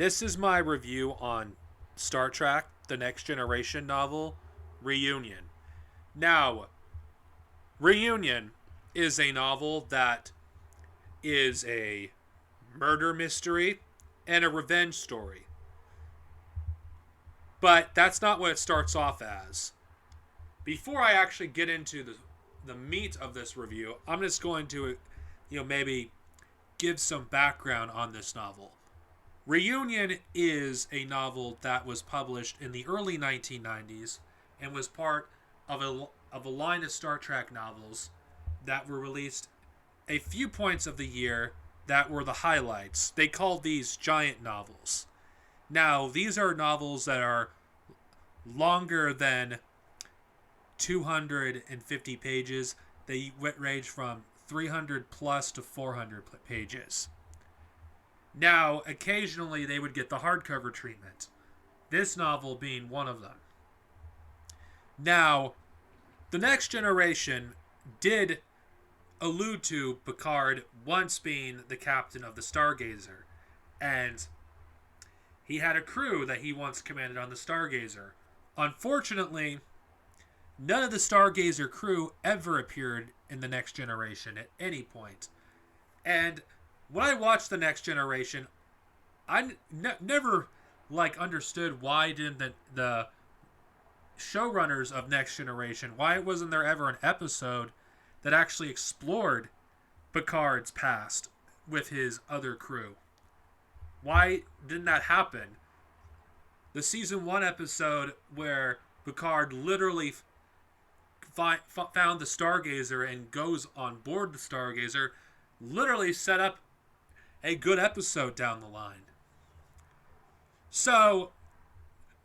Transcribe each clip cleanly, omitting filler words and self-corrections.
This is my review on Star Trek The Next Generation novel, Reunion. Now, Reunion is a novel that is a murder mystery and a revenge story. But that's not what it starts off as. Before I actually get into the meat of this review, I'm just going to, maybe give some background on this novel. Reunion is a novel that was published in the early 1990s and was part of a line of Star Trek novels that were released a few points of the year that were the highlights. They called these giant novels. Now, these are novels that are longer than 250 pages. They range from 300 plus to 400 pages. Now, occasionally they would get the hardcover treatment, this novel being one of them. Now, The Next Generation did allude to Picard once being the captain of the Stargazer, and he had a crew that he once commanded on the Stargazer. Unfortunately, none of the Stargazer crew ever appeared in The Next Generation at any point. And when I watched The Next Generation, I never understood why didn't the showrunners of Next Generation, why wasn't there ever an episode that actually explored Picard's past with his other crew? Why didn't that happen? The season 1 episode where Picard literally found the Stargazer and goes on board the Stargazer literally set up a good episode down the line. So,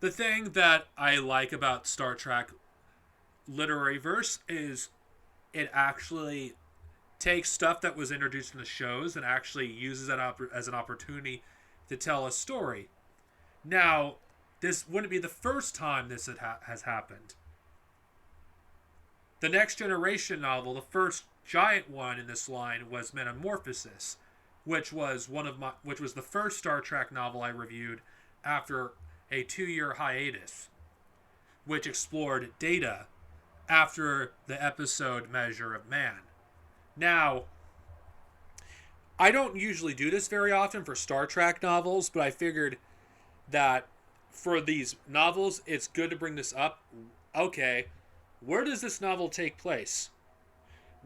the thing that I like about Star Trek literary verse is it actually takes stuff that was introduced in the shows and actually uses it as an opportunity to tell a story. Now, this wouldn't be the first time this has happened. The Next Generation novel, the first giant one in this line, was Metamorphosis, which was the first Star Trek novel I reviewed after a 2-year hiatus, which explored Data after the episode Measure of Man. Now, I don't usually do this very often for Star Trek novels, but I figured that for these novels, it's good to bring this up. Okay, where does this novel take place?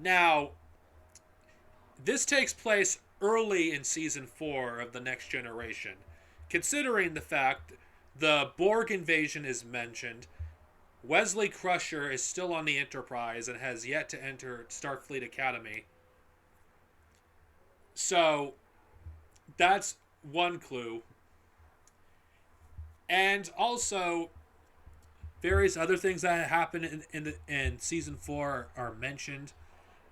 Now, this takes place early in season 4 of The Next Generation. Considering the fact the Borg invasion is mentioned, Wesley Crusher is still on the Enterprise and has yet to enter Starfleet Academy. So, that's one clue. And also, various other things that happen in season 4 are mentioned.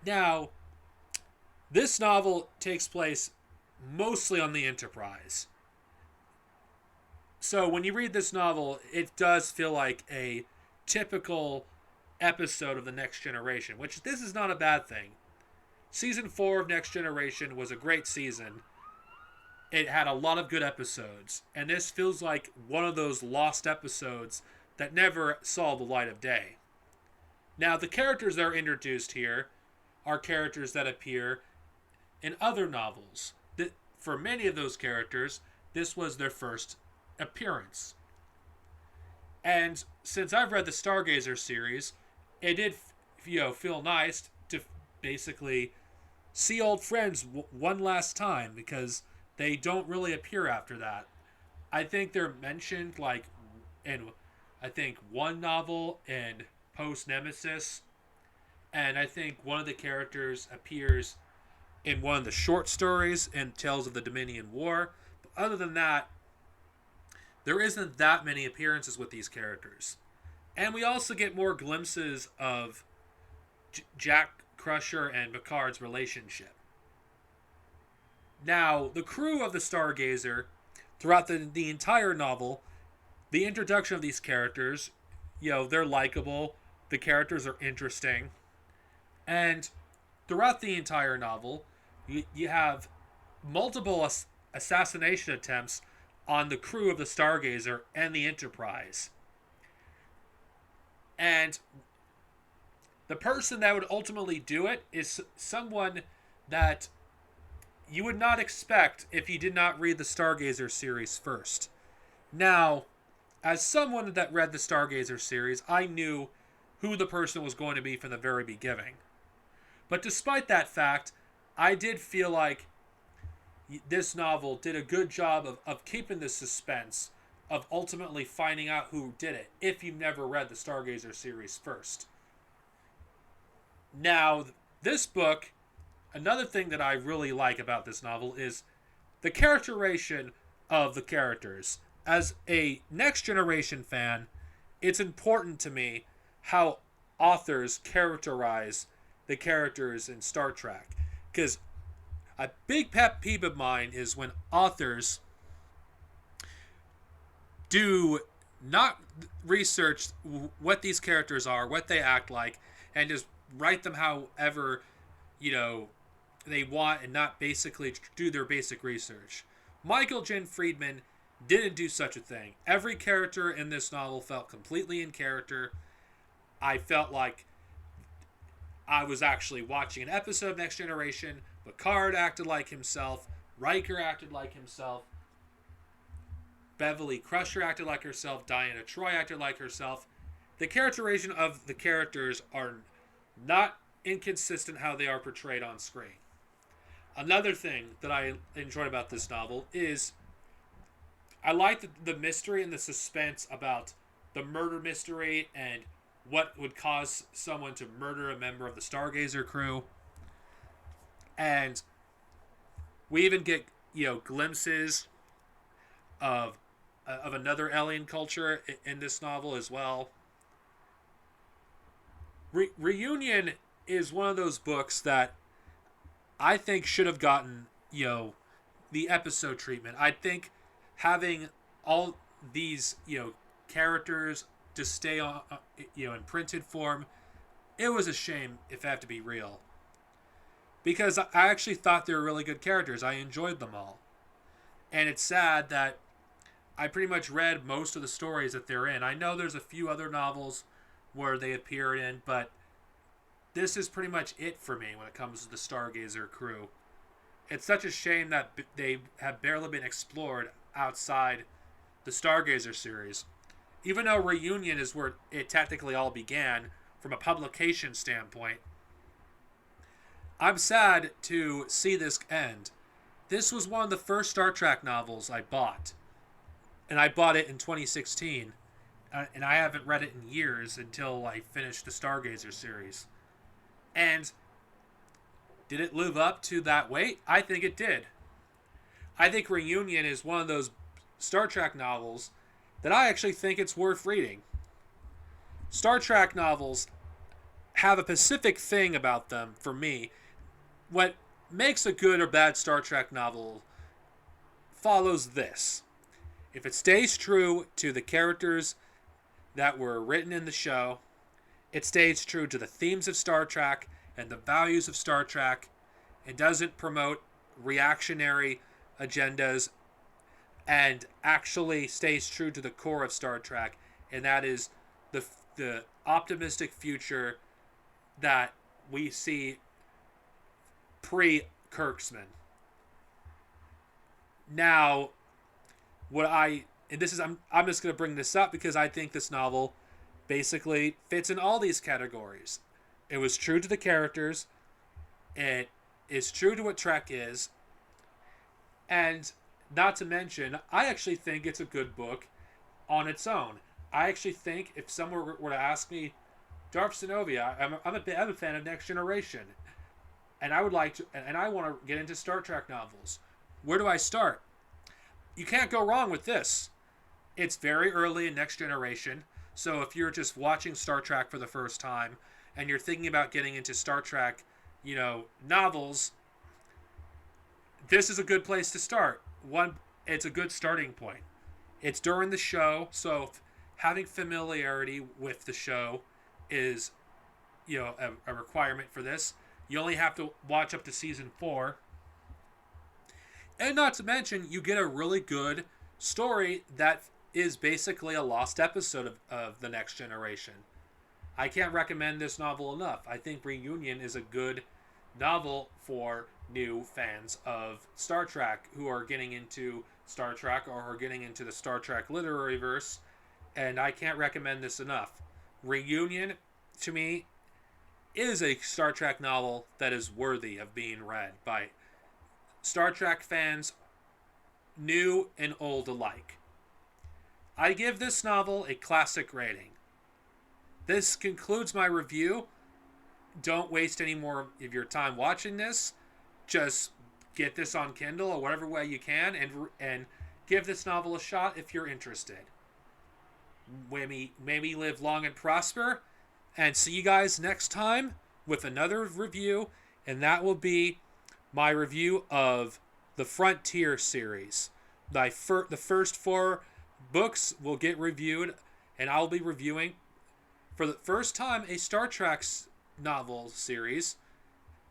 Now, this novel takes place mostly on the Enterprise. So when you read this novel, it does feel like a typical episode of The Next Generation, which this is not a bad thing. Season 4 of Next Generation was a great season. It had a lot of good episodes, and this feels like one of those lost episodes that never saw the light of day. Now, the characters that are introduced here are characters that appear in other novels. For many of those characters, this was their first appearance. And since I've read the Stargazer series, it did feel nice to basically see old friends one last time, because they don't really appear after that. I think they're mentioned in one novel in Post Nemesis, and I think one of the characters appears in one of the short stories in Tales of the Dominion War. But other than that, there isn't that many appearances with these characters. And we also get more glimpses of Jack Crusher and Picard's relationship. Now, the crew of the Stargazer, throughout the entire novel, the introduction of these characters, they're likable, the characters are interesting, and throughout the entire novel, you have multiple assassination attempts on the crew of the Stargazer and the Enterprise. And the person that would ultimately do it is someone that you would not expect if you did not read the Stargazer series first. Now, as someone that read the Stargazer series, I knew who the person was going to be from the very beginning. But despite that fact, I did feel like this novel did a good job of keeping the suspense of ultimately finding out who did it if you've never read the Stargazer series first. Now, this book, another thing that I really like about this novel is the characterization of the characters. As a Next Generation fan, it's important to me how authors characterize the characters in Star Trek. Because a big pet peeve of mine is when authors do not research what these characters are, what they act like, and just write them however, they want and not basically do their basic research. Michael J. Friedman didn't do such a thing. Every character in this novel felt completely in character. I felt like I was actually watching an episode of Next Generation. Picard acted like himself. Riker acted like himself. Beverly Crusher acted like herself. Diana Troy acted like herself. The characterization of the characters are not inconsistent how they are portrayed on screen. Another thing that I enjoyed about this novel is I like the mystery and the suspense about the murder mystery and what would cause someone to murder a member of the Stargazer crew. And we even get, glimpses of another alien culture in this novel as well. Reunion is one of those books that I think should have gotten, the episode treatment. I think having all these, characters to stay on, in printed form, it was a shame, if I have to be real. Because I actually thought they were really good characters. I enjoyed them all. And it's sad that I pretty much read most of the stories that they're in. I know there's a few other novels where they appear in, but this is pretty much it for me when it comes to the Stargazer crew. It's such a shame that they have barely been explored outside the Stargazer series. Even though Reunion is where it technically all began from a publication standpoint, I'm sad to see this end. This was one of the first Star Trek novels I bought. And I bought it in 2016. And I haven't read it in years until I finished the Stargazer series. And did it live up to that weight? I think it did. I think Reunion is one of those Star Trek novels that I actually think it's worth reading. Star Trek novels have a specific thing about them for me. What makes a good or bad Star Trek novel follows this. If it stays true to the characters that were written in the show, it stays true to the themes of Star Trek and the values of Star Trek. It doesn't promote reactionary agendas and actually stays true to the core of Star Trek, and that is the optimistic future that we see pre-Kurtzman. Now, I'm just going to bring this up because I think this novel basically fits in all these categories. It was true to the characters. It is true to what Trek is. And not to mention, I actually think it's a good book on its own. I actually think if someone were to ask me, Darth Sinovia, I'm a fan of Next Generation. And I want to get into Star Trek novels. Where do I start? You can't go wrong with this. It's very early in Next Generation. So if you're just watching Star Trek for the first time and you're thinking about getting into Star Trek, novels, this is a good place to start. It's a good starting point. It's during the show, so having familiarity with the show is, a requirement for this. You only have to watch up to season 4. And not to mention, you get a really good story that is basically a lost episode of The Next Generation. I can't recommend this novel enough. I think Reunion is a good novel for new fans of Star Trek who are getting into Star Trek or are getting into the Star Trek literary verse, and I can't recommend this enough. Reunion, to me, is a Star Trek novel that is worthy of being read by Star Trek fans, new and old alike. I give this novel a classic rating. This concludes my review. Don't waste any more of your time watching this. Just get this on Kindle or whatever way you can, and give this novel a shot if you're interested. Maybe live long and prosper, and see you guys next time with another review, and that will be my review of the Frontier series. The first 4 books will get reviewed, and I'll be reviewing for the first time a Star Trek novel series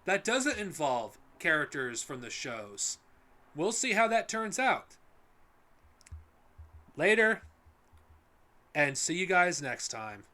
that doesn't involve characters from the shows. We'll see how that turns out. Later, and see you guys next time.